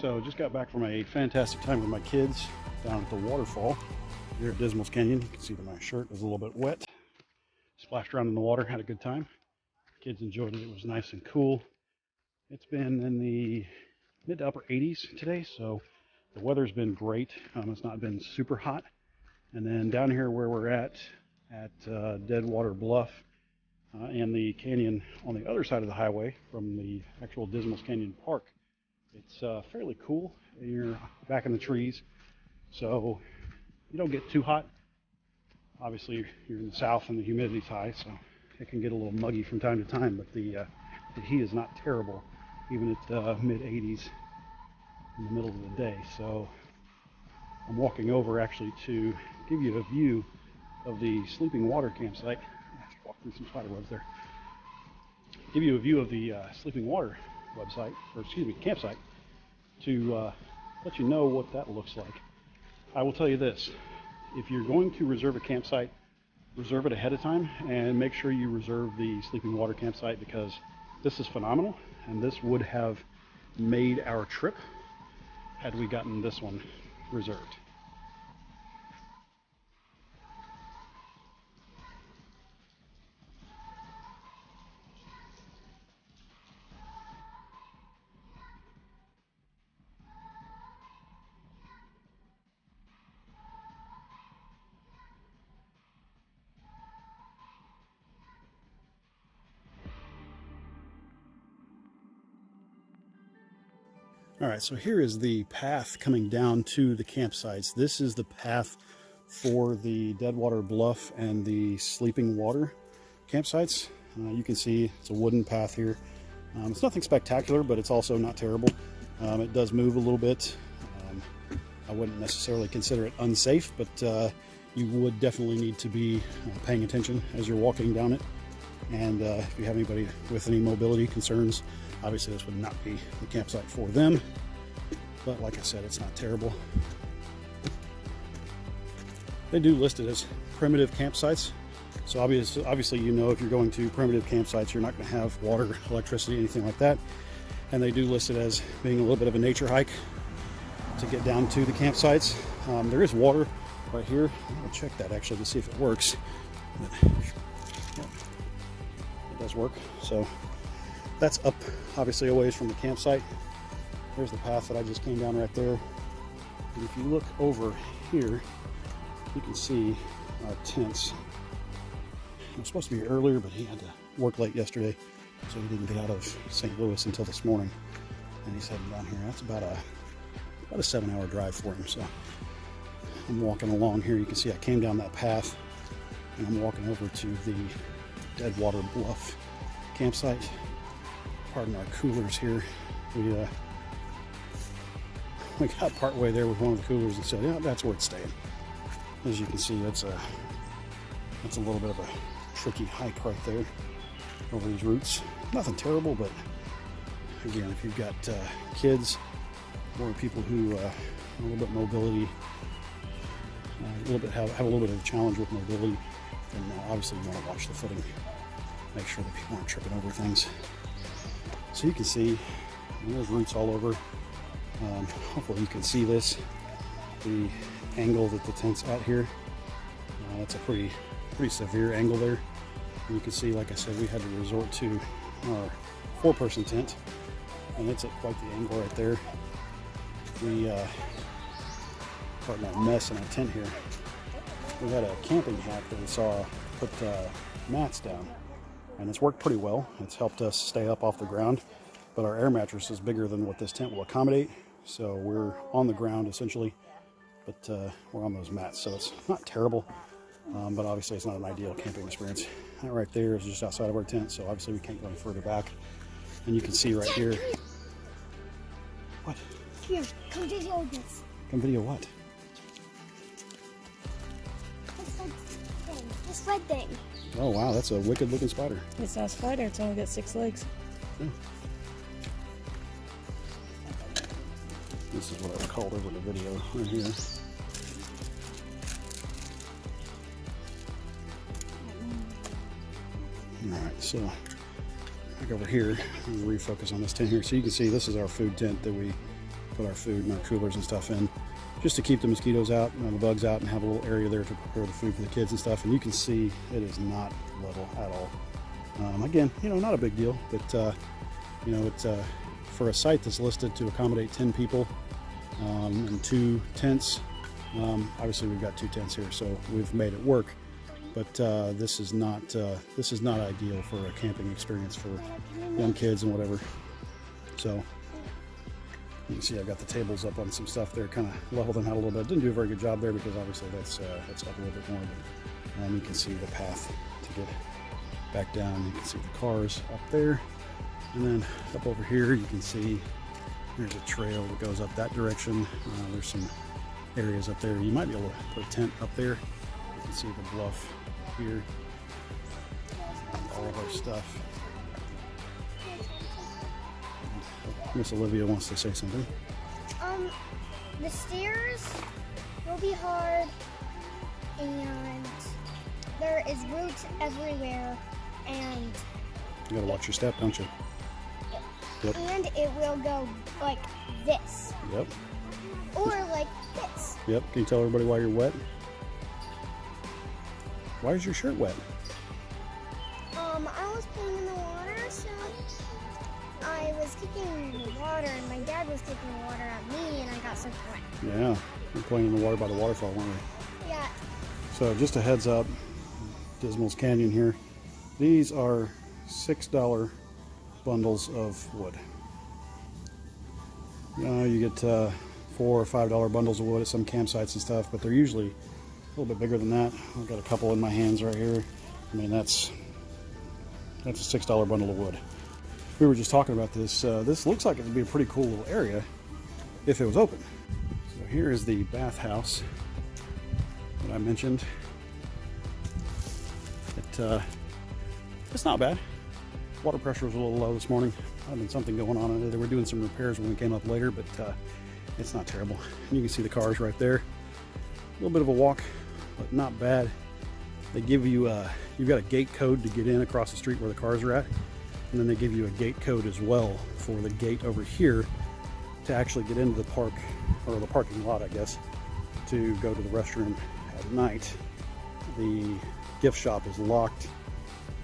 So just got back from a fantastic time with my kids down at the waterfall here at Dismals Canyon. You can see that my shirt is a little bit wet. Splashed around in the water, had a good time. Kids enjoyed it. It was nice and cool. It's been in the mid to upper 80s today, so the weather's been great. It's not been super hot. And then down here where we're at Deadwater Bluff and the canyon on the other side of the highway from the actual Dismals Canyon Park, it's fairly cool. You're back in the trees, so you don't get too hot. Obviously, you're in the south and the humidity's high, so it can get a little muggy from time to time, but the heat is not terrible, even at mid 80s in the middle of the day. So I'm walking over actually to give you a view of the Sleeping Water campsite. I have to walk through some spider webs there. Give you a view of the Sleeping Water campsite to let you know what that looks like. I will tell you this: if you're going to reserve a campsite, reserve it ahead of time and make sure you reserve the Sleeping Water campsite, because this is phenomenal and this would have made our trip had we gotten this one reserved. All right, so here is the path coming down to the campsites. This is the path for the Deadwater Bluff and the Sleeping Water campsites. You can see it's a wooden path here. It's nothing spectacular, but it's also not terrible. It does move a little bit. I wouldn't necessarily consider it unsafe, but you would definitely need to be paying attention as you're walking down it. And if you have anybody with any mobility concerns, obviously this would not be the campsite for them, but like I said, it's not terrible. They do list it as primitive campsites, so obviously you know if you're going to primitive campsites, you're not going to have water, electricity, anything like that. And they do list it as being a little bit of a nature hike to get down to the campsites. There is water right here. I'll check that actually to see if it works. It does work. So that's up obviously a ways from the campsite. There's the path that I just came down right there. And if you look over here, you can see our tents. It was supposed to be earlier, but he had to work late yesterday, so he didn't get out of St. Louis until this morning. And he's heading down here. That's about a 7-hour drive for him. So I'm walking along here. You can see I came down that path and I'm walking over to the Deadwater Bluff campsite. Pardon our coolers here. We got part way there with one of the coolers and said, yeah, that's where it's staying. As you can see, that's a little bit of a tricky hike right there over these routes. Nothing terrible, but again, if you've got kids or people who have a little bit mobility, have a little bit of a challenge with mobility, then obviously you want to watch the footing. Make sure that people aren't tripping over things. So you can see there's roots all over. Hopefully you can see this, the angle that the tent's at here. That's a pretty severe angle there. And you can see, like I said, we had to resort to our 4-person tent, and it's at quite the angle right there. Pardon our mess in our tent here. We had a camping hack that we saw put mats down, and it's worked pretty well. It's helped us stay up off the ground, but our air mattress is bigger than what this tent will accommodate, so we're on the ground essentially, but we're on those mats, so it's not terrible, but obviously it's not an ideal camping experience. That right there is just outside of our tent, so obviously we can't go any further back. And you can see right here. What? Here, come video this. Come video what? This red thing. Oh wow, that's a wicked looking spider. It's not a spider, it's only got 6 legs. Yeah. This is what I called over the video right here. Alright, so back over here, I'm going to refocus on this tent here. So you can see this is our food tent that we put our food and our coolers and stuff in, just to keep the mosquitoes out and the bugs out, and have a little area there to prepare the food for the kids and stuff. And you can see it is not level at all. Again, you know, not a big deal, but you know, it's for a site that's listed to accommodate 10 people and 2 tents. Obviously, we've got 2 tents here, so we've made it work. But this is not ideal for a camping experience for young kids and whatever. So you can see I've got the tables up on some stuff there, kind of level them out a little bit. Didn't do a very good job there because obviously that's up a little bit more. But you can see the path to get back down. You can see the cars up there, and then up over here you can see there's a trail that goes up that direction. There's some areas up there. You might be able to put a tent up there. You can see the bluff here, all of our stuff. Miss Olivia wants to say something. The stairs will be hard, and there is roots everywhere, and You gotta watch your step, don't you? Yep. And it will go like this. Yep. Or like this. Yep. Can you tell everybody why you're wet? Why is your shirt wet? I was playing in the water, so I was kicking in the water, and my dad was kicking the water at me, and I got soaked wet. Yeah. We're playing in the water by the waterfall, weren't we? Yeah. So just a heads up, Dismals Canyon here. These are $6 bundles of wood. You get $4 or $5 bundles of wood at some campsites and stuff, but they're usually a little bit bigger than that. I've got a couple in my hands right here. I mean, that's a $6 bundle of wood. We were just talking about this. This looks like it would be a pretty cool little area if it was open. So here is the bathhouse that I mentioned. It's not bad. Water pressure was a little low this morning. I've been something going on in it. They were doing some repairs when we came up later, but it's not terrible. You can see the cars right there. A little bit of a walk, but not bad. They give you you've got a gate code to get in across the street where the cars are at, and then they give you a gate code as well for the gate over here to actually get into the park, or the parking lot, I guess, to go to the restroom at night. The gift shop is locked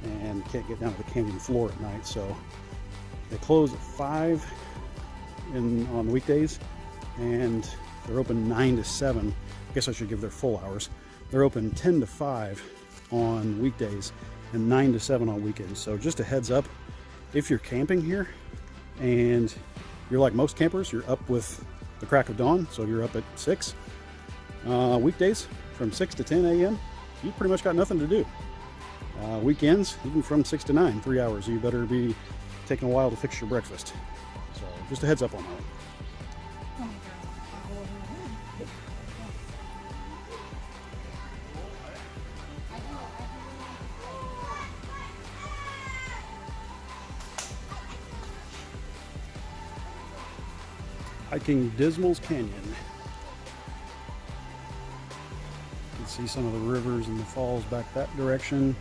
and can't get down to the canyon floor at night, so they close at 5 on weekdays, and they're open 9 to 7. I guess I should give their full hours. They're open 10 to 5 on weekdays and 9 to 7 on weekends. So just a heads up, if you're camping here and you're like most campers, you're up with the crack of dawn, so you're up at 6. Weekdays from 6 to 10 a.m., you pretty much got nothing to do. Weekends, even from 6 to 9, 3 hours. You better be taking a while to fix your breakfast. So just a heads up on that. Hiking Dismals Canyon. You can see some of the rivers and the falls back that direction.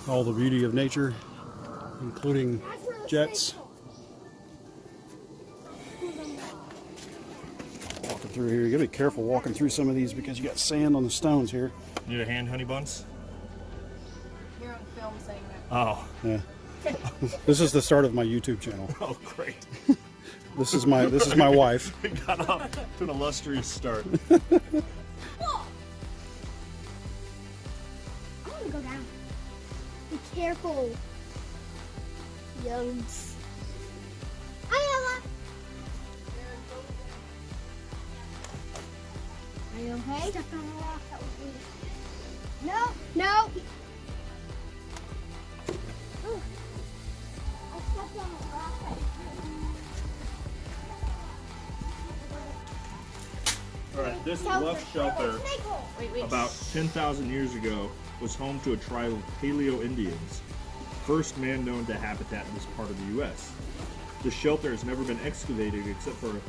All the beauty of nature, including jets. Walking through here, you gotta be careful walking through some of these because you got sand on the stones here. Need a hand, honey buns? You're on film saying that. Oh. Yeah. This is the start of my YouTube channel. Oh, great. This is my wife. We got off to an illustrious start. I want to go down. Be careful. Youngs. Hi, Ella. Are you okay? Step on a rock. That was weird. No, no. Ooh. I stepped on a rock. All right, this bluff shelter Wait. about 10,000 years ago was home to a tribe of Paleo Indians, first man known to habitat in this part of the U.S. The shelter has never been excavated except for,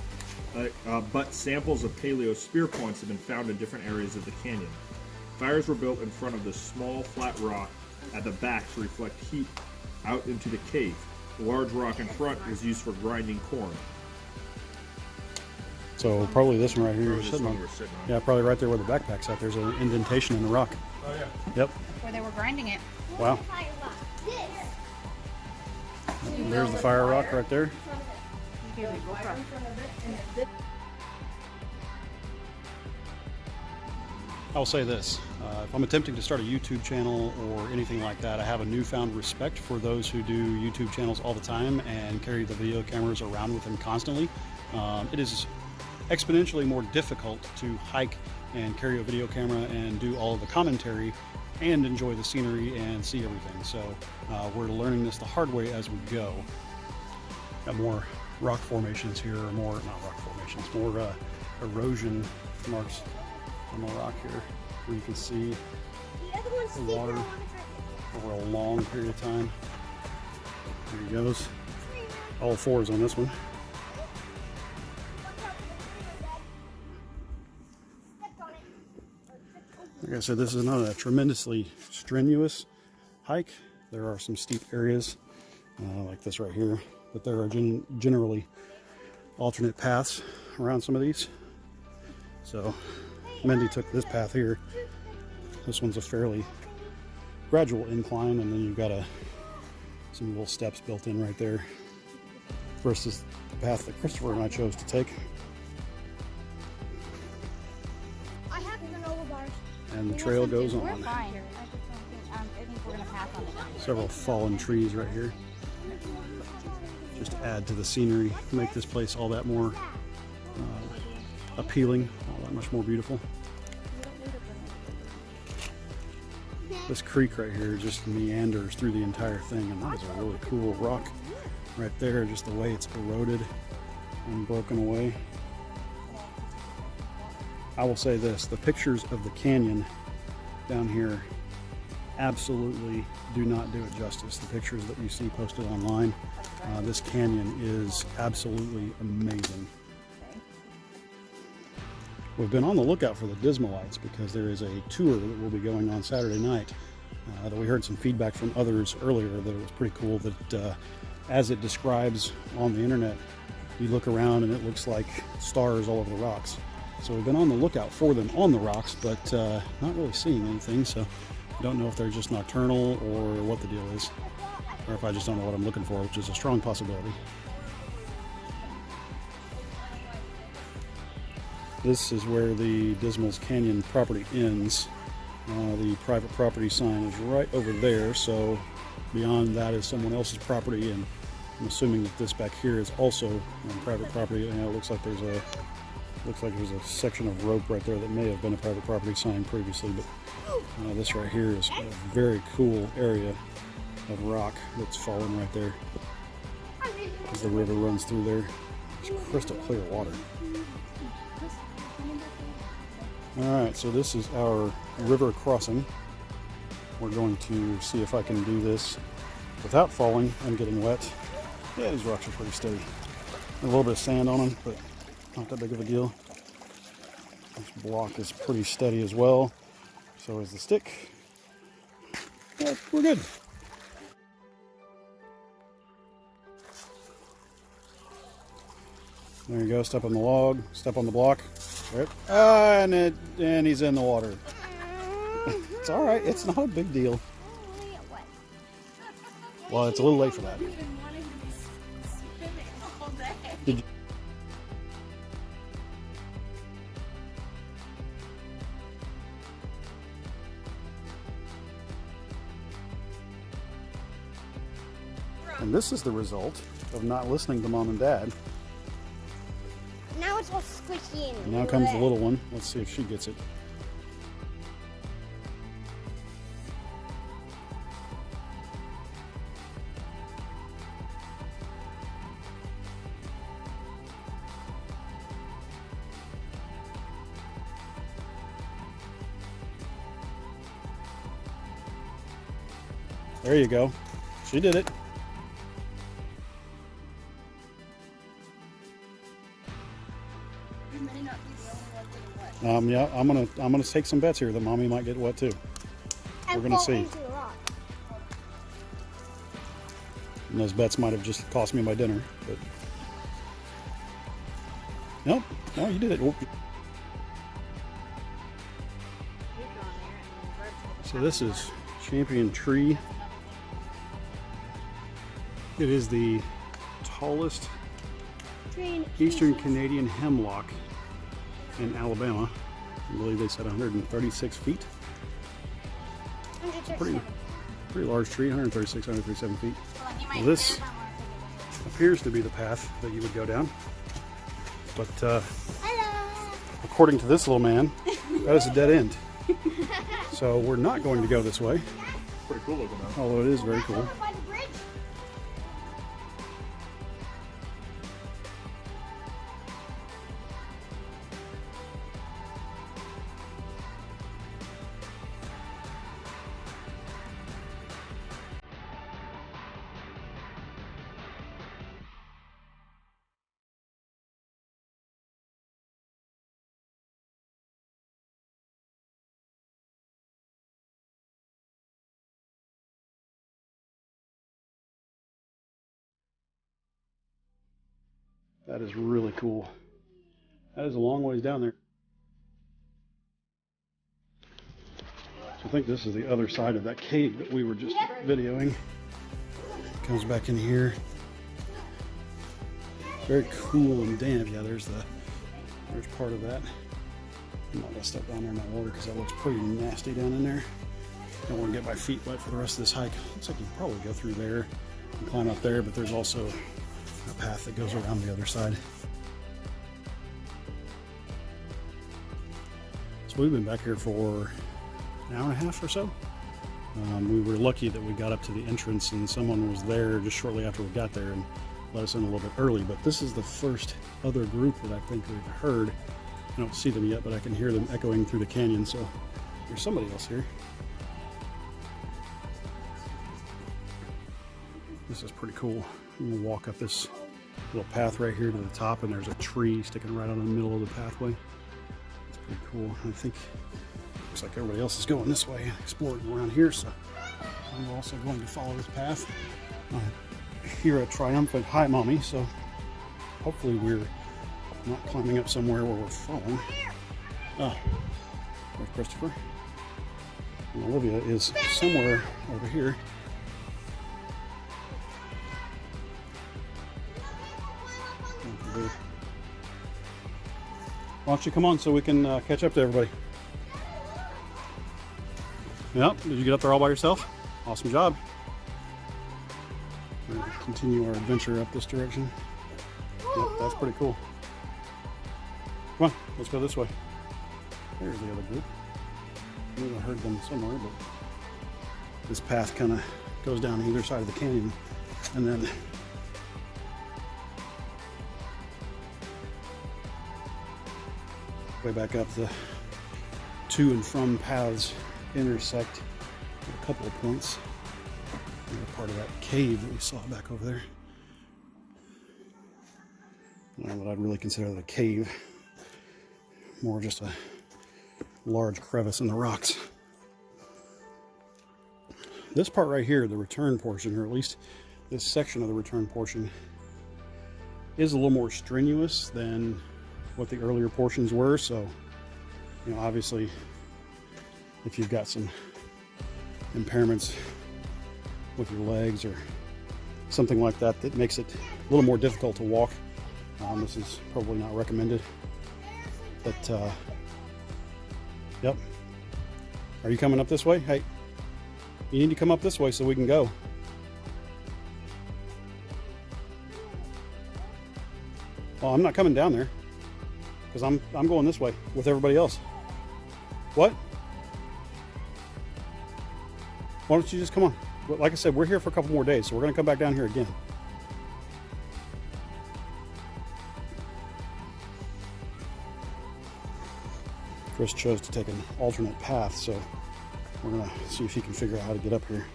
but samples of Paleo spear points have been found in different areas of the canyon. Fires were built in front of the small flat rock at the back to reflect heat out into the cave. The large rock in front is used for grinding corn. So probably this one right here you're This sitting one on. we're sitting on. Yeah, probably right there where the backpack's at. There's an indentation in the rock. Oh yeah. Yep. Where they were grinding it. Wow. There's the fire rock right there. Here we go. I'll say this, if I'm attempting to start a YouTube channel or anything like that, I have a newfound respect for those who do YouTube channels all the time and carry the video cameras around with them constantly. It is exponentially more difficult to hike and carry a video camera and do all of the commentary and enjoy the scenery and see everything. So we're learning this the hard way as we go. Got more rock formations here, or more, not rock formations, more erosion marks on the rock here, where you can see the water over a long period of time. There he goes. All fours on this one. Like I said, this is not a tremendously strenuous hike. There are some steep areas like this right here, but there are generally alternate paths around some of these. So Mindy took this path here. This one's a fairly gradual incline, and then you've got some little steps built in right there versus the path that Christopher and I chose to take. I have granola bars. And the trail goes We're on. fine. I just don't think, I think we're gonna pass on it. Several fallen trees right here. Just add to the scenery, make this place all that more appealing, all that much more beautiful. This creek right here just meanders through the entire thing, and that is a really cool rock right there, just the way it's eroded and broken away. I will say this, the pictures of the canyon down here absolutely do not do it justice. The pictures that you see posted online, this canyon is absolutely amazing. We've been on the lookout for the Dismalites because there is a tour that will be going on Saturday night that we heard some feedback from others earlier that it was pretty cool that as it describes on the internet, you look around and it looks like stars all over the rocks. So we've been on the lookout for them on the rocks, but not really seeing anything. So I don't know if they're just nocturnal or what the deal is, or if I just don't know what I'm looking for, which is a strong possibility. This is where the Dismals Canyon property ends. The private property sign is right over there, so beyond that is someone else's property, and I'm assuming that this back here is also on private property. And it looks like there's a section of rope right there that may have been a private property sign previously, but this right here is a very cool area of rock that's fallen right there as the river runs through there. It's crystal clear water. Alright, so this is our river crossing. We're going to see if I can do this without falling and getting wet. Yeah, these rocks are pretty steady. A little bit of sand on them, but not that big of a deal. This block is pretty steady as well. So is the stick. Yeah, we're good. There you go, step on the log, step on the block. Right. And he's in the water. It's all right. It's not a big deal. Well, it's a little late for that. Did you? And this is the result of not listening to Mom and Dad. Now it's all squishy and Now comes the little one. Let's see if she gets it. There you go. She did it. You may not be the only one getting wet. Yeah, I'm gonna take some bets here that Mommy might get wet too. And We're gonna fall see. into a rock. And those bets might have just cost me my dinner, but nope. Oh, you did it. Oh. So this is Champion Tree. It is the tallest eastern Canadian hemlock in Alabama. I believe they said 136 feet. Pretty large tree, 136, 137 feet. Well, this appears to be the path that you would go down. But Hello. according to this little man, that is a dead end. So we're not going to go this way, Pretty cool looking though. although it is very cool. By the bridge. That is really cool. That is a long ways down there. So I think this is the other side of that cave that we were just videoing. Comes back in here. Very cool and damp. Yeah, there's part of that. I'm not gonna step down there in that water because that looks pretty nasty down in there. Don't want to get my feet wet for the rest of this hike. Looks like you can probably go through there and climb up there, but there's also a path that goes around the other side. So we've been back here for an hour and a half or so. We were lucky that we got up to the entrance and someone was there just shortly after we got there and let us in a little bit early. But this is the first other group that I think we've heard. I don't see them yet, but I can hear them echoing through the canyon. So there's somebody else here. This is pretty cool. I'm gonna walk up this little path right here to the top, and there's a tree sticking right out in the middle of the pathway. It's pretty cool. I think looks like everybody else is going this way and exploring around here, so I'm also going to follow this path. I hear a triumphant "Hi, Mommy," so hopefully we're not climbing up somewhere where we're falling. Ah, there's Christopher. And Olivia is somewhere over here. Why don't you come on so we can catch up to everybody? Yep, did you get up there all by yourself? Awesome job. We're going to continue our adventure up this direction. Yep, that's pretty cool. Come on, let's go this way. There's the other group. I knew I heard them somewhere, but this path kind of goes down either side of the canyon and then way back up. The to and from paths intersect at a couple of points. Another part of that cave that we saw back over there. I don't know what I'd really consider that a cave. More just a large crevice in the rocks. This part right here, the return portion, or at least this section of the return portion, is a little more strenuous than what the earlier portions were. So, you know, obviously if you've got some impairments with your legs or something like that that makes it a little more difficult to walk, this is probably not recommended. But yep. Are you coming up this way? Hey, you need to come up this way so we can go. Well, I'm not coming down there because I'm going this way with everybody else. What? Why don't you just come on? Like I said, we're here for a couple more days, so we're going to come back down here again. Chris chose to take an alternate path, so we're going to see if he can figure out how to get up here.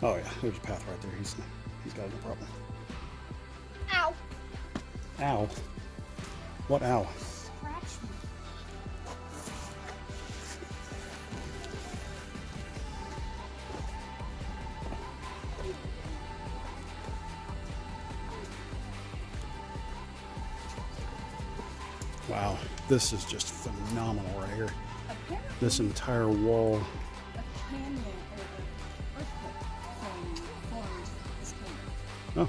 Oh yeah, there's a path right there. He's got no problem. Ow. Ow. What ow? Scratch me. Wow, this is just phenomenal right here. Apparently, This entire wall. a canyon or an earthquake formed this canyon. Oh,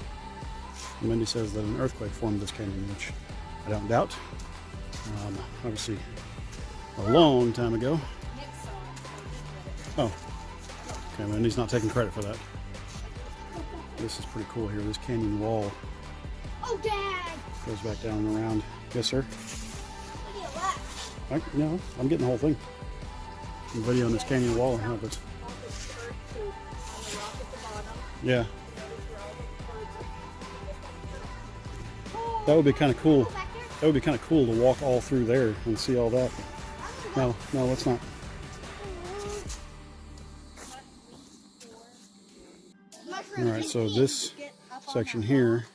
Mindy says that an earthquake formed this canyon, which I don't doubt. Obviously, a long time ago. Nick saw it. Oh, okay, Mindy's not taking credit for that. This is pretty cool here. This canyon wall Oh, Dad. goes back down and around. Yes, sir. Look at that. No, I'm getting the whole thing. I'm videoing this canyon wall. Yeah. That would be kind of cool. That would be kind of cool to walk all through there and see all that. No, let's not. All right, so this section here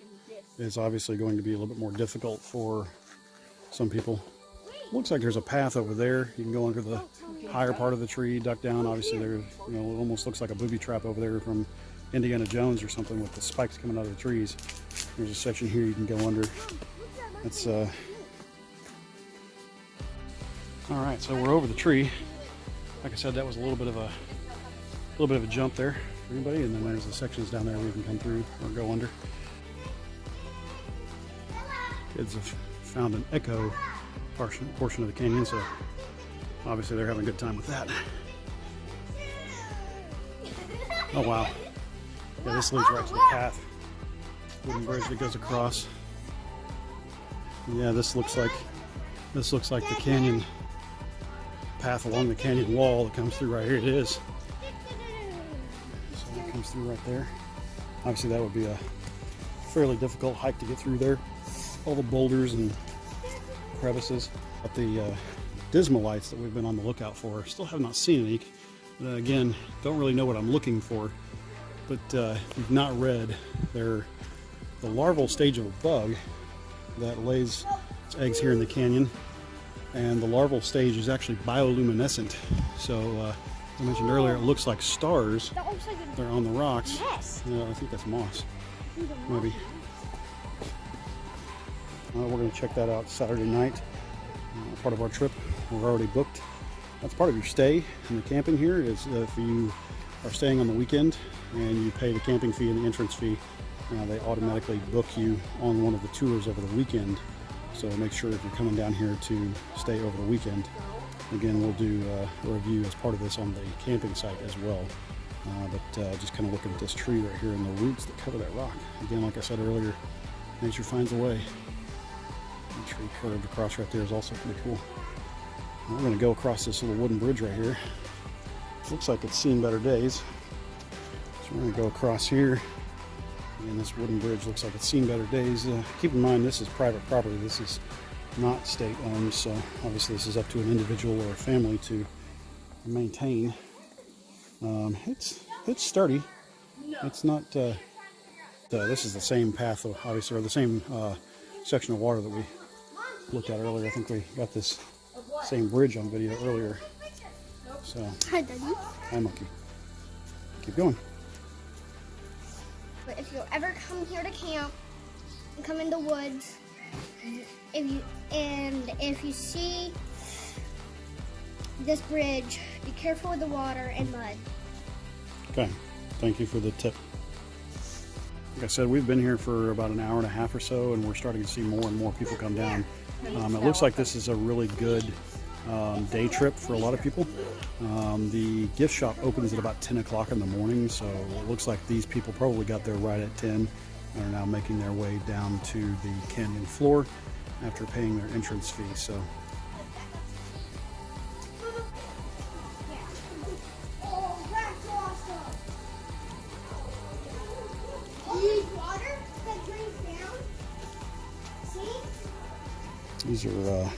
is obviously going to be a little bit more difficult for some people. Looks like there's a path over there. You can go under the higher part of the tree, duck down. Obviously, there's, it almost looks like a booby trap over there from Indiana Jones or something with the spikes coming out of the trees. There's a section here you can go under. That's all right. So we're over the tree. Like I said, that was a little bit of a jump there for anybody. And then there's the sections down there where you can come through or go under. Kids have found an echo portion of the canyon, so obviously they're having a good time with that. Oh wow. Yeah, this leads right to the path. Wooden bridge that goes across. Yeah, this looks like the canyon path along the canyon wall that comes through right here. It is. So it comes through right there. Obviously that would be a fairly difficult hike to get through there. All the boulders and crevices. But the Dismalites that we've been on the lookout for, still have not seen any. Again, don't really know what I'm looking for. But if you've not read, they're the larval stage of a bug that lays its eggs here in the canyon. And the larval stage is actually bioluminescent. So, as I mentioned earlier, it looks like stars. That looks like They're on the rocks. Yes. Yeah, I think that's moss. Maybe. We're going to check that out Saturday night. Part of our trip. We're already booked. That's part of your stay in the camping here is if you are staying on the weekend and you pay the camping fee and the entrance fee, they automatically book you on one of the tours over the weekend. So make sure if you're coming down here to stay over the weekend. Again, we'll do a review as part of this on the camping site as well. But just kind of looking at this tree right here and the roots that cover that rock. Again, like I said earlier, nature finds a way. The tree curved across right there is also pretty cool. We're going to go across this little wooden bridge right here. Looks like it's seen better days. So we're going to go across here. And this wooden bridge looks like it's seen better days. Keep in mind this is private property. This is not state owned, so obviously this is up to an individual or a family to maintain. It's sturdy. It's not. This is the same path, obviously, or the same section of water that we looked at earlier. I think we got this same bridge on video earlier. So, Hi, Daddy. hi, monkey. Keep going. But if you ever come here to camp and come in the woods, if you see this bridge, be careful with the water and mud. Okay, thank you for the tip. Like I said, we've been here for about an hour and a half or so, and we're starting to see more and more people come down. It looks like this is a really good day trip for a lot of people. The gift shop opens at about 10 o'clock in the morning, so it looks like these people probably got there right at 10 and are now making their way down to the canyon floor after paying their entrance fee. So Oh, that's awesome! Oh, water that drains down. See? these are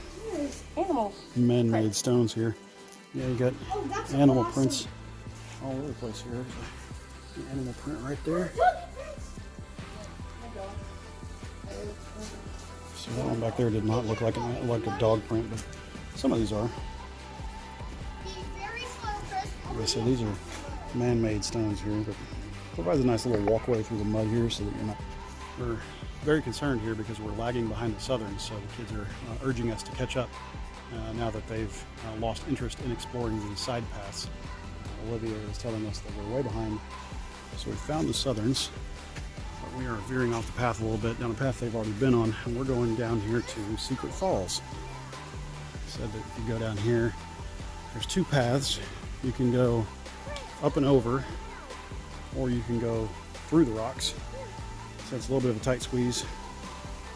Animals. man-made stones here. Yeah, you got Oh, that's animal awesome. prints all over the place here. The animal print right there. So that one back there did not look like a dog print, but some of these are. Like I said, these are man-made stones here, but provides a nice little walkway through the mud here so that you're not. We're very concerned here because we're lagging behind the Southerns, so the kids are urging us to catch up now that they've lost interest in exploring the side paths. Olivia is telling us that we're way behind, so we found the Southerns, but we are veering off the path a little bit down a path they've already been on, and we're going down here to Secret Falls. Said that if you go down here, there's two paths. You can go up and over, or you can go through the rocks. So it's a little bit of a tight squeeze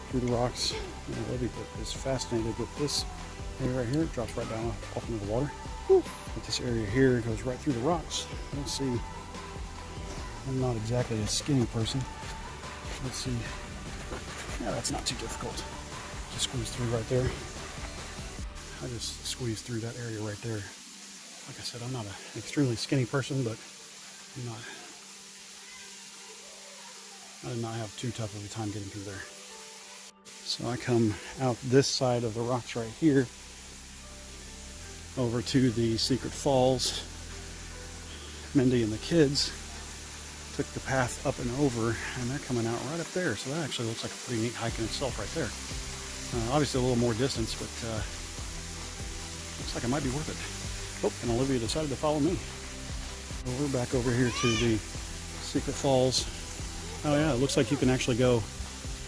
through the rocks. And Olivia is fascinated with this area right here. It drops right down off into the water. But this area here goes right through the rocks. Let's see. I'm not exactly a skinny person. Let's see. Yeah, that's not too difficult. Just squeeze through right there. I just squeezed through that area right there. Like I said, I'm not an extremely skinny person, but I did not have too tough of a time getting through there. So I come out this side of the rocks right here over to the Secret Falls. Mindy and the kids took the path up and over, and they're coming out right up there. So that actually looks like a pretty neat hike in itself right there. Obviously a little more distance, but looks like it might be worth it. Oh, and Olivia decided to follow me. Back over here to the Secret Falls. Oh yeah, it looks like you can actually go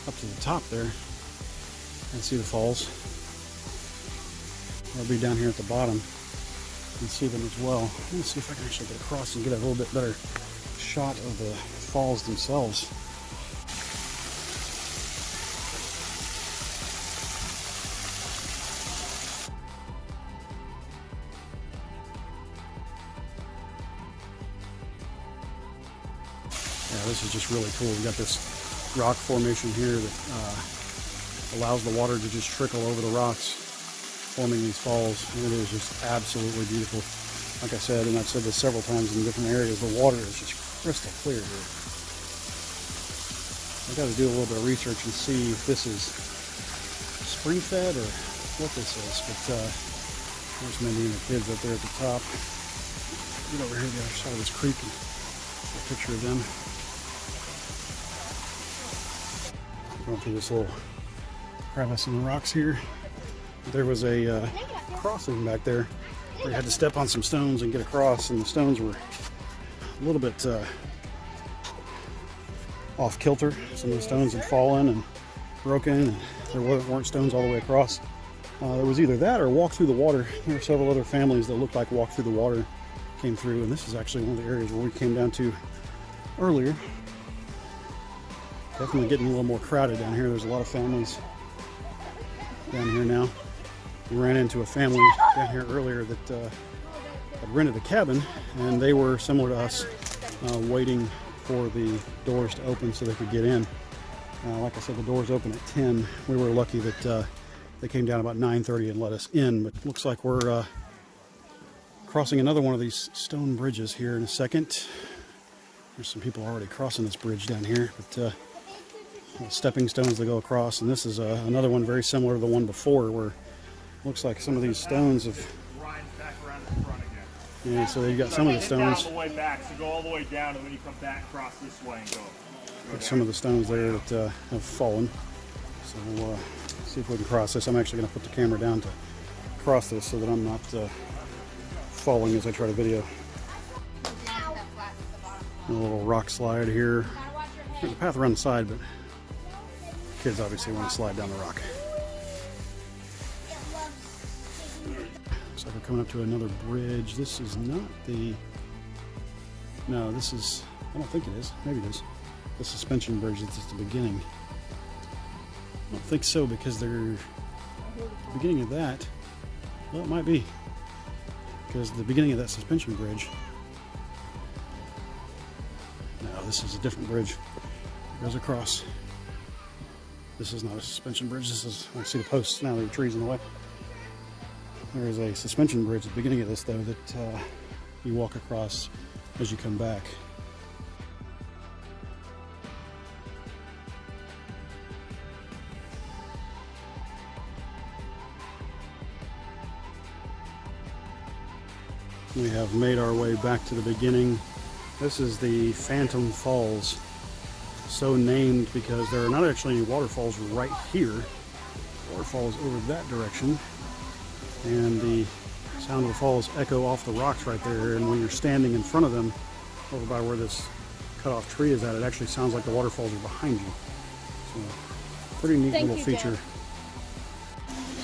up to the top there and see the falls. I'll be down here at the bottom and see them as well. Let me see if I can actually get across and get a little bit better shot of the falls themselves. Yeah, this is just really cool. We got this rock formation here that allows the water to just trickle over the rocks, forming these falls. And it is just absolutely beautiful. Like I said, and I've said this several times in different areas, the water is just crystal clear here. I've got to do a little bit of research and see if this is spring fed or what this is. But there's Mindy and the kids up there at the top. Get over here to the other side of this creek and get a picture of them. Going through this little crevice in the rocks here. There was a crossing back there where you had to step on some stones and get across, and the stones were a little bit off kilter. Some of the stones had fallen and broken, and there weren't stones all the way across. There was either that or walk through the water. There were several other families that looked like walk through the water came through, and this is actually one of the areas where we came down to earlier. Definitely getting a little more crowded down here. There's a lot of families down here now. We ran into a family down here earlier that had rented a cabin, and they were similar to us, waiting for the doors to open so they could get in. Like I said, the doors open at 10. We were lucky that they came down about 9:30 and let us in, but looks like we're crossing another one of these stone bridges here in a second. There's some people already crossing this bridge down here, but stepping stones that go across, and this is another one very similar to the one before, where it looks like some of these stones have. Back around the front again. Yeah, so you got some of the stones. All the way back, so go all the way down, and then you come back across this way and go. Some of the stones there that have fallen. So we'll see if we can cross this. I'm actually going to put the camera down to cross this so that I'm not falling as I try to video. A little rock slide here. There's a path around the side, but kids obviously want to slide down the rock. Looks like we're coming up to another bridge. This is not the... No, this is... I don't think it is. Maybe it is. The suspension bridge that's at the beginning. I don't think so, because they're... The beginning of that... Well, it might be. Because the beginning of that suspension bridge... No, this is a different bridge. It goes across. This is not a suspension bridge. This is... I see the posts now. There are trees in the way. There is a suspension bridge at the beginning of this, though, that you walk across as you come back. We have made our way back to the beginning. This is the Phantom Falls. So named because there are not actually any waterfalls right here. Waterfalls over that direction. And the sound of the falls echo off the rocks right there. And when you're standing in front of them, over by where this cut off tree is at, it actually sounds like the waterfalls are behind you. So, pretty neat little feature.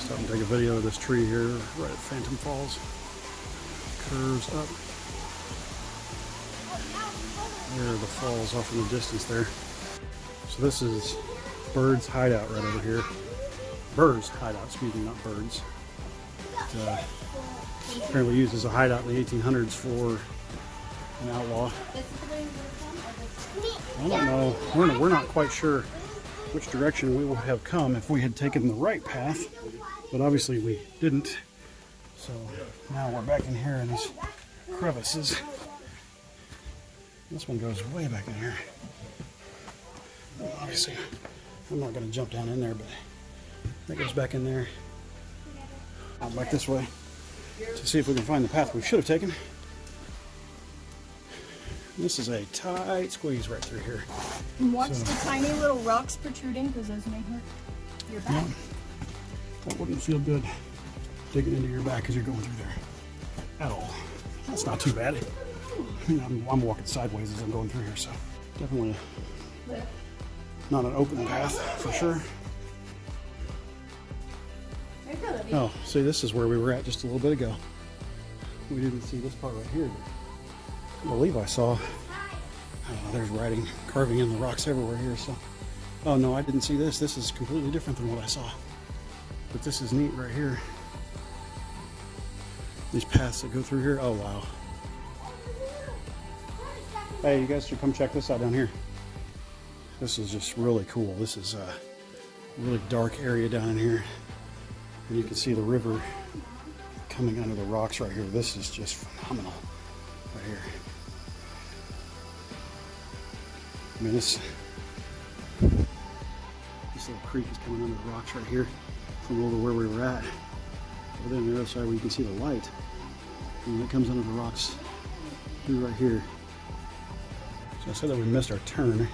Stop and take a video of this tree here, right at Phantom Falls. Curves up. There are the falls off in the distance there. So this is Bird's Hideout right over here. Burr's Hideout, excuse me, not Bird's. Apparently used as a hideout in the 1800s for an outlaw. I don't know. We're not quite sure which direction we would have come if we had taken the right path, but obviously we didn't. So now we're back in here in these crevices. This one goes way back in here. Obviously, I'm not going to jump down in there, but that goes back in there. Out back this way to see if we can find the path we should have taken. This is a tight squeeze right through here. And watch the tiny little rocks protruding, because those may hurt your back. Yeah, that wouldn't feel good digging into your back as you're going through there at all. That's not too bad. I mean, I'm walking sideways as I'm going through here, so definitely not an open path for sure. Oh, see, this is where we were at just a little bit ago. We didn't see this part right here. I believe I saw. There's writing, carving in the rocks everywhere here. So, oh no, I didn't see this. This is completely different than what I saw. But this is neat right here. These paths that go through here. Oh wow. Hey, you guys should come check this out down here. This is just really cool. This is a really dark area down in here. And you can see the river coming under the rocks right here. This is just phenomenal right here. I mean, this little creek is coming under the rocks right here from over where we were at. Over there on the other side where you can see the light. And it comes under the rocks through right here. So I said that we missed our turn.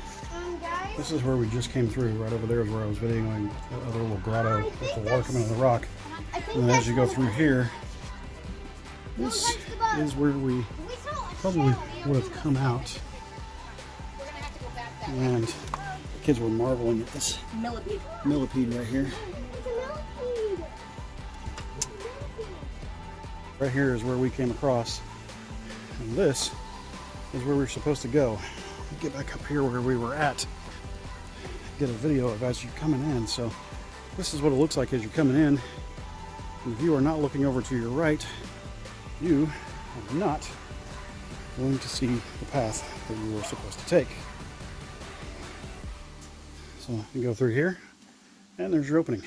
This is where we just came through. Right over there is where I was videoing that other little grotto with the water coming out of the rock. And then as you go through here, this is where we probably would have come out. And the kids were marveling at this millipede right here. Right here is where we came across. And this is where we're supposed to go. Get back up here where we were at. Get a video of as you're coming in. So this is what it looks like as you're coming in. And if you are not looking over to your right, you are not going to see the path that you were supposed to take. So you go through here, and there's your opening.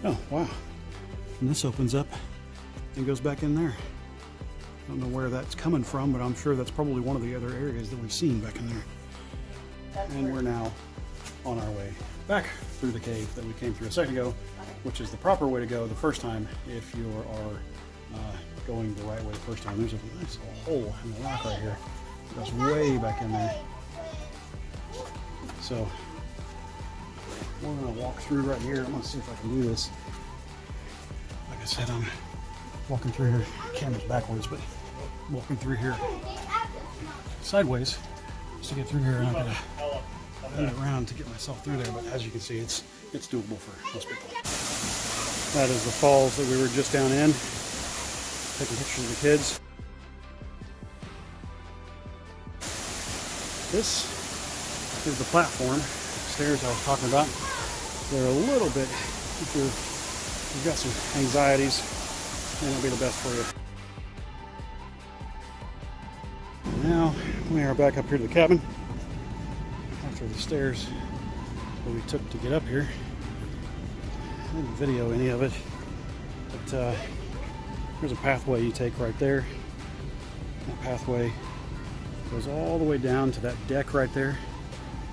Oh, wow. And this opens up and goes back in there. I don't know where that's coming from, but I'm sure that's probably one of the other areas that we've seen back in there. And we're now on our way back through the cave that we came through a second ago, which is the proper way to go the first time if you are going the right way the first time. There's a nice little hole in the rock right here. It goes way back in there. So we're going to walk through right here. I'm going to see if I can do this. Like I said, I'm walking through here. Camera's backwards, but walking through here sideways just to get through here. And I'm going to bend around to get myself through there. But as you can see, it's doable for most people. That is the falls that we were just down in. Taking pictures of the kids. This is the platform. Stairs I was talking about. They're a little bit, if you've got some anxieties, they won't be the best for you. Now We are back up here to the cabin after the stairs that we took to get up here. I didn't video any of it, but there's a pathway you take right there. That pathway goes all the way down to that deck right there,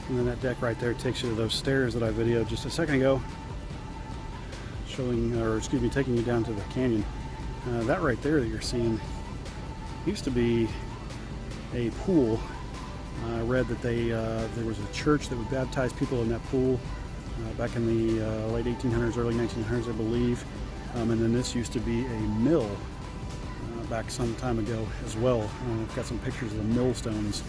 and then that deck right there takes you to those stairs that I videoed just a second ago, taking you down to the canyon. That right there that you're seeing used to be a pool. I read that there was a church that would baptize people in that pool back in the late 1800s, early 1900s, I believe. And then this used to be a mill back some time ago as well. I've got some pictures of the millstones